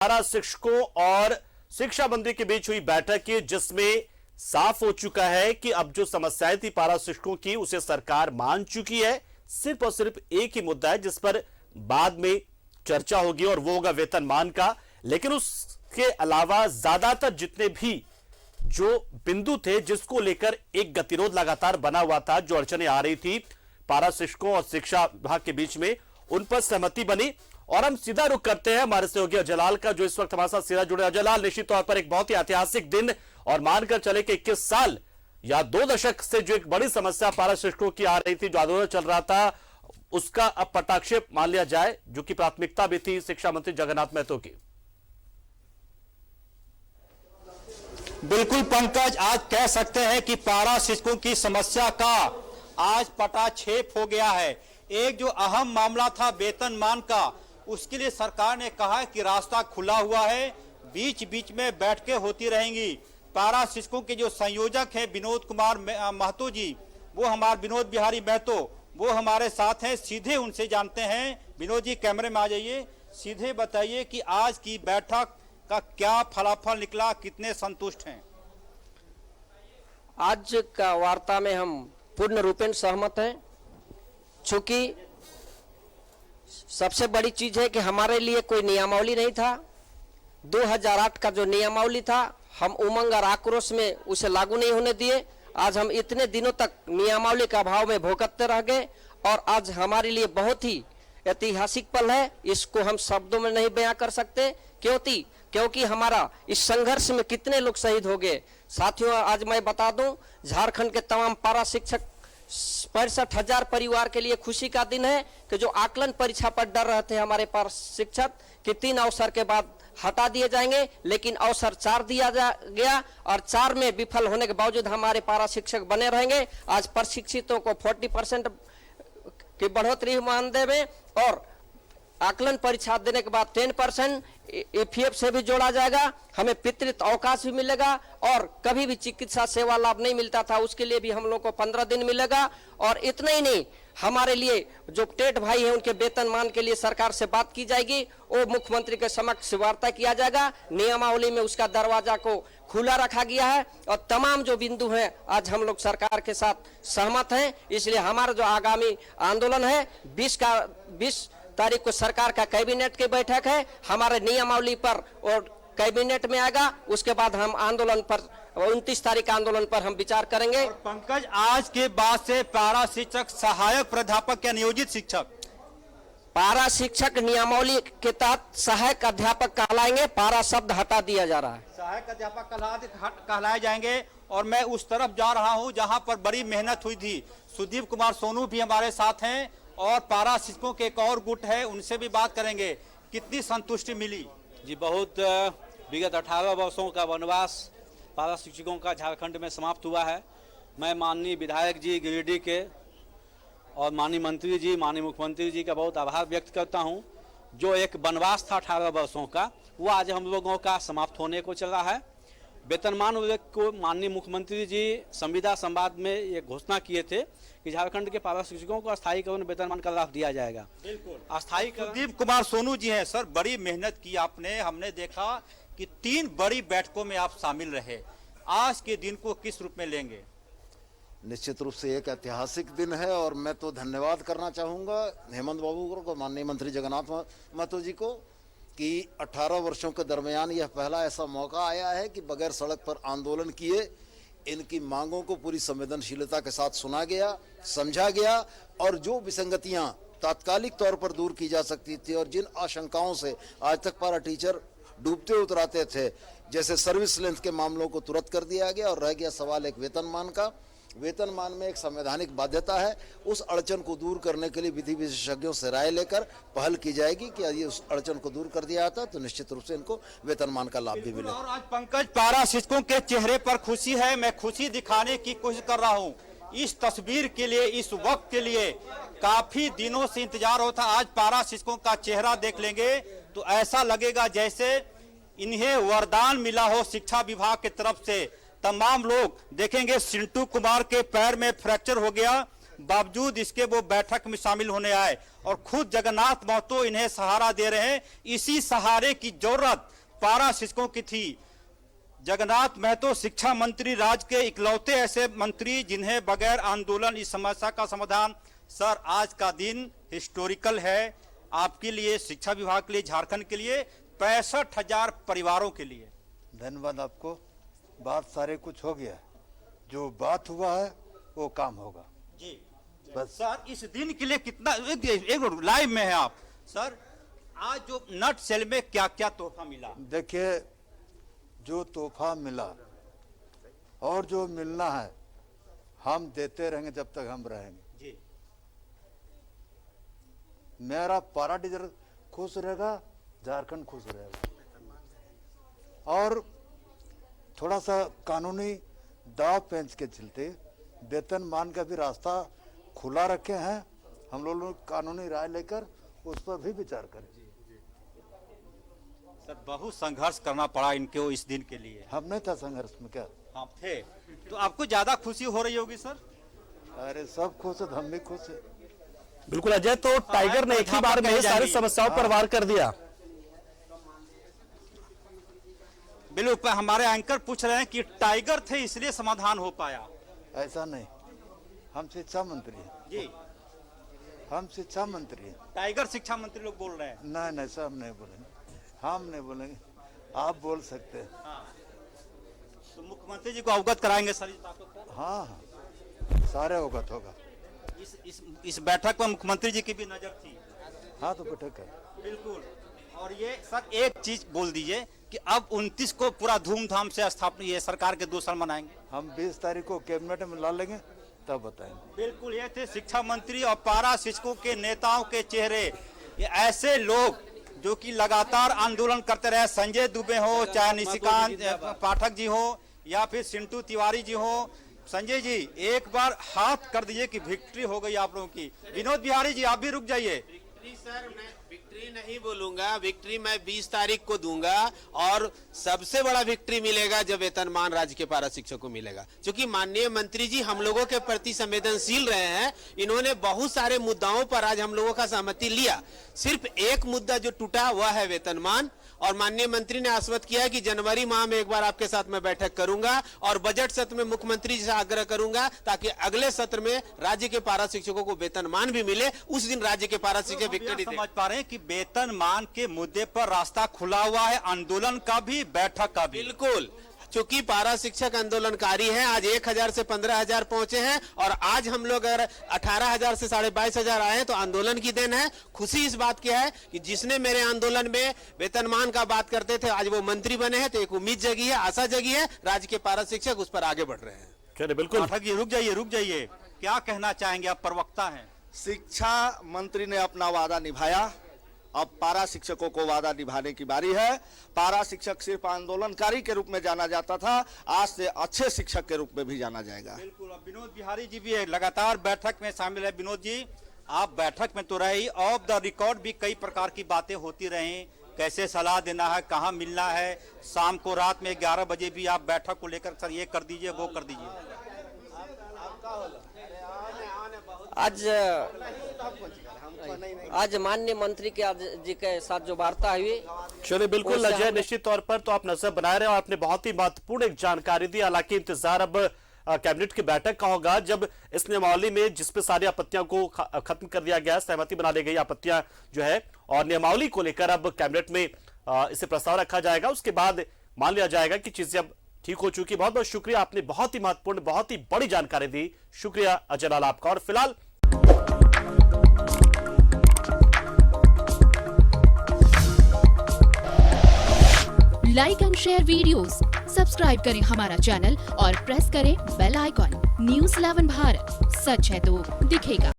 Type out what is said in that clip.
पारा शिक्षकों और शिक्षा मंत्री के बीच हुई बैठक की, जिसमें साफ हो चुका है कि अब जो समस्याएं थी पारा शिक्षकों की उसे सरकार मान चुकी है। सिर्फ और सिर्फ एक ही मुद्दा है जिस पर बाद में चर्चा होगी और वो होगा वेतनमान का। लेकिन उसके अलावा ज्यादातर जितने भी जो बिंदु थे जिसको लेकर एक गतिरोध लगातार बना हुआ था, जो अड़चनें आ रही थी पारा शिक्षकों और शिक्षा विभाग के बीच में, उन पर सहमति बनी। और हम सीधा रुख करते हैं हमारे सहयोगी अजयलाल का, जो इस वक्त हमारे साथ सीधा जुड़े। अजयलाल, निश्चित तौर पर एक बहुत ही ऐतिहासिक दिन और मानकर चले कि 21 साल या 2 दशक से जो एक बड़ी समस्या पारा शिक्षकों की आ रही थी, जो आंदोलन चल रहा था, उसका अब पटाक्षेप मान लिया जाए, जो कि प्राथमिकता भी थी शिक्षा मंत्री जगन्नाथ महतो की। बिल्कुल पंकज, आज कह सकते हैं कि पारा शिक्षकों की समस्या का आज पटाक्षेप हो गया है। एक जो अहम मामला था वेतनमान का, उसके लिए सरकार ने कहा कि रास्ता खुला हुआ है, बीच बीच में बैठकें होती रहेंगी। पारा शिक्षकों के जो संयोजक हैं विनोद कुमार महतो जी, वो हमारे विनोद बिहारी महतो, वो हमारे साथ हैं, सीधे उनसे जानते हैं। विनोद जी, कैमरे में आ जाइए, सीधे बताइए कि आज की बैठक का क्या फलाफल निकला, कितने संतुष्ट हैं? आज का वार्ता में हम पूर्ण रूपेण सहमत हैं। चूंकि सबसे बड़ी चीज है कि हमारे लिए कोई नियमावली नहीं था। 2008 का जो नियमावली था, हम उमंग और आक्रोश में उसे लागू नहीं होने दिए। आज हम इतने दिनों तक नियमावली का अभाव में भुगतते रह गए और आज हमारे लिए बहुत ही ऐतिहासिक पल है। इसको हम शब्दों में नहीं बयां कर सकते, क्योंकि हमारा इस संघर्ष में कितने लोग शहीद हो गए। साथियों, आज मैं बता दूं, झारखंड के तमाम पारा शिक्षक 65,000 परिवार के लिए खुशी का दिन है कि जो आकलन परीक्षा पर डर रहे थे हमारे पास शिक्षक कि 3 अवसर के बाद हटा दिए जाएंगे, लेकिन अवसर 4 दिया गया और 4 में विफल होने के बावजूद हमारे पारा शिक्षक बने रहेंगे। आज प्रशिक्षितों को 40% की बढ़ोतरी मानदेय में और आकलन परीक्षा देने के बाद 10% EPF से भी जोड़ा जाएगा। हमें पितृत्व अवकाश भी मिलेगा और कभी भी चिकित्सा सेवा लाभ नहीं मिलता था, उसके लिए भी हम लोग को 15 दिन मिलेगा। और इतना ही नहीं, हमारे लिए जो टेट भाई हैं उनके वेतनमान के लिए सरकार से बात की जाएगी, वो मुख्यमंत्री के समक्ष वार्ता किया जाएगा। नियमावली में उसका दरवाजा को खुला रखा गया है और तमाम जो बिंदु हैं आज हम लोग सरकार के साथ सहमत हैं। इसलिए हमारा जो आगामी आंदोलन है 20 तारीख को सरकार का कैबिनेट की बैठक है, हमारे नियमावली पर और कैबिनेट में आएगा। उसके बाद हम आंदोलन पर 29 तारीख का आंदोलन पर हम विचार करेंगे। और पंकज, आज के बाद से पारा शिक्षक सहायक प्राध्यापक या नियोजित शिक्षक? पारा शिक्षक नियमावली के तहत सहायक अध्यापक कहलाएंगे। पारा शब्द हटा दिया जा रहा है, सहायक अध्यापक कहलाए जाएंगे। और मैं उस तरफ जा रहा हूं जहां पर बड़ी मेहनत हुई थी। सुदीप कुमार सोनू भी हमारे साथ हैं और पारा शिक्षकों के एक और गुट है, उनसे भी बात करेंगे। कितनी संतुष्टि मिली? जी, बहुत विगत 18 वर्षों का वनवास पारा शिक्षकों का झारखंड में समाप्त हुआ है। मैं माननीय विधायक जी गिरिडीह के और माननीय मंत्री जी, माननीय मुख्यमंत्री जी का बहुत आभार व्यक्त करता हूं। जो एक वनवास था 18 वर्षों का, वो आज हम लोगों का समाप्त होने को चल रहा है। वेतनमान को माननीय मुख्यमंत्री जी संविदा संवाद में ये घोषणा किए थे कि झारखंड के पारा शिक्षकों को अस्थायीकरण वेतनमान का लाभ दिया जाएगा। बिल्कुल अस्थायीकरण। सुदीप कुमार सोनू जी हैं। सर, बड़ी मेहनत की आपने, हमने देखा कि 3 बड़ी बैठकों में आप शामिल रहे। आज के दिन को किस रूप में लेंगे? निश्चित रूप से एक ऐतिहासिक दिन है और मैं तो धन्यवाद करना चाहूँगा हेमंत बाबू को, माननीय मंत्री जगन्नाथ महतो जी को, कि 18 वर्षों के दरमियान यह पहला ऐसा मौका आया है कि बगैर सड़क पर आंदोलन किए इनकी मांगों को पूरी संवेदनशीलता के साथ सुना गया, समझा गया और जो विसंगतियां तात्कालिक तौर पर दूर की जा सकती थी और जिन आशंकाओं से आज तक पारा टीचर डूबते उतराते थे, जैसे सर्विस लेंथ के मामलों को तुरंत कर दिया गया और रह गया सवाल एक वेतनमान का। वेतनमान में एक संवैधानिक बाध्यता है, उस अड़चन को दूर करने के लिए विधि विशेषज्ञों से राय लेकर पहल की जाएगी कि यदि उस अड़चन को दूर कर दिया जाता तो निश्चित रूप से इनको वेतनमान का लाभ भी मिलेगा। और आज पंकज, पारा शिक्षकों के चेहरे पर खुशी है। मैं खुशी दिखाने की कोशिश कर रहा हूं। इस तस्वीर के लिए, इस वक्त के लिए काफी दिनों से इंतजार होता। आज पारा शिक्षकों का चेहरा देख लेंगे तो ऐसा लगेगा जैसे इन्हें वरदान मिला हो शिक्षा विभाग की तरफ से। तमाम लोग देखेंगे, सिंटू कुमार के पैर में फ्रैक्चर हो गया, बावजूद इसके वो बैठक में शामिल होने आए और खुद जगन्नाथ महतो इन्हें सहारा दे रहे हैं। इसी सहारे की जरूरत पारा शिक्षकों की थी। जगन्नाथ महतो शिक्षा मंत्री, राज्य के इकलौते ऐसे मंत्री जिन्हें बगैर आंदोलन इस समस्या का समाधान। सर, आज का दिन हिस्टोरिकल है आपके लिए, शिक्षा विभाग के लिए, झारखंड के लिए, 65,000 परिवारों के लिए। धन्यवाद आपको। बात सारे कुछ हो गया, जो बात हुआ है वो काम होगा जी। बस। सर, इस दिन के लिए कितना, एक लाइव में है आप सर, आज जो नट सेल में क्या क्या तोहफा मिला? देखिए, जो तोहफा मिला और जो मिलना है हम देते रहेंगे जब तक हम रहेंगे जी। मेरा पारा टीचर खुश रहेगा, झारखंड खुश रहेगा। और थोड़ा सा कानूनी दाव पेंच के चलते वेतनमान का भी रास्ता खुला रखे हैं। हम लोग कानूनी राय लेकर उस पर भी विचार करें। सर, बहुत संघर्ष करना पड़ा इनको इस दिन के लिए। हम नहीं था संघर्ष में क्या? आप थे तो आपको ज्यादा खुशी हो रही होगी सर। अरे सब खुश है, हम भी खुश है। बिल्कुल अजय, तो टाइगर ने एक ही बार में सारी समस्याओं पर वार कर दिया। बिल्कुल, हमारे एंकर पूछ रहे हैं कि टाइगर थे इसलिए समाधान हो पाया। ऐसा नहीं, हम शिक्षा मंत्री हैं जी। हम शिक्षा मंत्री हैं। टाइगर शिक्षा मंत्री लोग बोल रहे हैं। नहीं नहीं, सब नहीं बोलेंगे, हम नहीं बोलेंगे, आप बोल सकते हैं। तो मुख्यमंत्री जी को अवगत कराएंगे सर इस बातों को? हाँ हाँ, सारे अवगत होगा। इस बैठक पर मुख्यमंत्री जी की भी नजर थी। हाँ तो बैठक है। बिल्कुल। और ये सर एक चीज बोल दीजिए कि अब 29 को पूरा धूमधाम से स्थापना, ये सरकार के 2 साल मनाएंगे। हम 20 तारीख को कैबिनेट में ला लेंगे, तब बताएंगे। बिल्कुल, ये थे शिक्षा मंत्री और पारा शिक्षकों के नेताओं के चेहरे। ये ऐसे लोग जो कि लगातार आंदोलन करते रहे, संजय दुबे हो, चाहे निशिकांत पाठक जी हो या फिर सिंटू तिवारी जी हो। संजय जी, एक बार हाथ कर दीजिए कि विक्ट्री हो गई आप लोगों की। विनोद बिहारी जी, आप भी रुक जाइए। विक्ट्री सर, मैं विक्ट्री नहीं बोलूंगा, विक्ट्री मैं 20 तारीख को दूंगा और सबसे बड़ा विक्ट्री मिलेगा जब वेतनमान राज्य के पारा शिक्षकों को मिलेगा। क्योंकि माननीय मंत्री जी हम लोगों के प्रति संवेदनशील रहे हैं। इन्होंने बहुत सारे मुद्दाओं पर आज हम लोगों का सहमति लिया। सिर्फ एक मुद्दा जो टूटा वह है वेतनमान, और माननीय मंत्री ने आश्वस्त किया है कि जनवरी माह में एक बार आपके साथ मैं बैठक करूंगा और बजट सत्र में मुख्यमंत्री जी से आग्रह करूंगा ताकि अगले सत्र में राज्य के पारा शिक्षकों को वेतनमान भी मिले। उस दिन राज्य के पारा शिक्षक विक्ट्री समझ पा रहे हैं कि वेतनमान के मुद्दे पर रास्ता खुला हुआ है, आंदोलन का भी, बैठक का भी। बिल्कुल, चूंकि पारा शिक्षक आंदोलनकारी हैं, आज 1,000 से 15,000 पहुंचे हैं और आज हम लोग अगर 18,000 से 22,500 आए हैं तो आंदोलन की देन है। खुशी इस बात की है कि जिसने मेरे आंदोलन में वेतनमान का बात करते थे आज वो मंत्री बने हैं, तो एक उम्मीद जगी है, आशा जगी है, राज्य के पारा शिक्षक उस पर आगे बढ़ रहे हैं। चलिए बिल्कुल। पाठक जी, रुक जाइए, क्या कहना चाहेंगे? आप प्रवक्ता हैं। शिक्षा मंत्री ने अपना वादा निभाया, अब पारा शिक्षकों को वादा निभाने की बारी है। पारा शिक्षक सिर्फ आंदोलनकारी के रूप में जाना जाता था, आज से अच्छे शिक्षक के रूप में भी जाना जाएगा। बिल्कुल। अब विनोद बिहारी जी भी लगातार बैठक में शामिल है। विनोद जी, आप बैठक में तो रहे, ऑफ द रिकॉर्ड भी कई प्रकार की बातें होती रही, कैसे सलाह देना है, कहाँ मिलना है। शाम को रात में 11 बजे भी आप बैठक को लेकर सर ये कर दीजिए, वो कर दीजिए। आज माननीय मंत्री के जी के साथ जो वार्ता हुई, चलिए बिल्कुल अजय, निश्चित तौर पर तो आप नजर बनाए रहे और आपने बहुत ही महत्वपूर्ण एक जानकारी दी। हालांकि इंतजार अब कैबिनेट की बैठक का होगा जब इस नियमावली में जिसपे सारी आपत्तियों को खत्म कर दिया गया, सहमति बना ली गई आपत्तियां जो है, और नियमावली को लेकर अब कैबिनेट में इसे प्रस्ताव रखा जाएगा। उसके बाद मान लिया जाएगा कि चीजें अब ठीक हो चुकी। बहुत बहुत शुक्रिया, आपने बहुत ही महत्वपूर्ण, बहुत ही बड़ी जानकारी दी। शुक्रिया अजय लाल आपका। और फिलहाल like and share videos, subscribe करें हमारा चैनल और प्रेस करें बेल आइकॉन। News 11 भारत, सच है तो दिखेगा।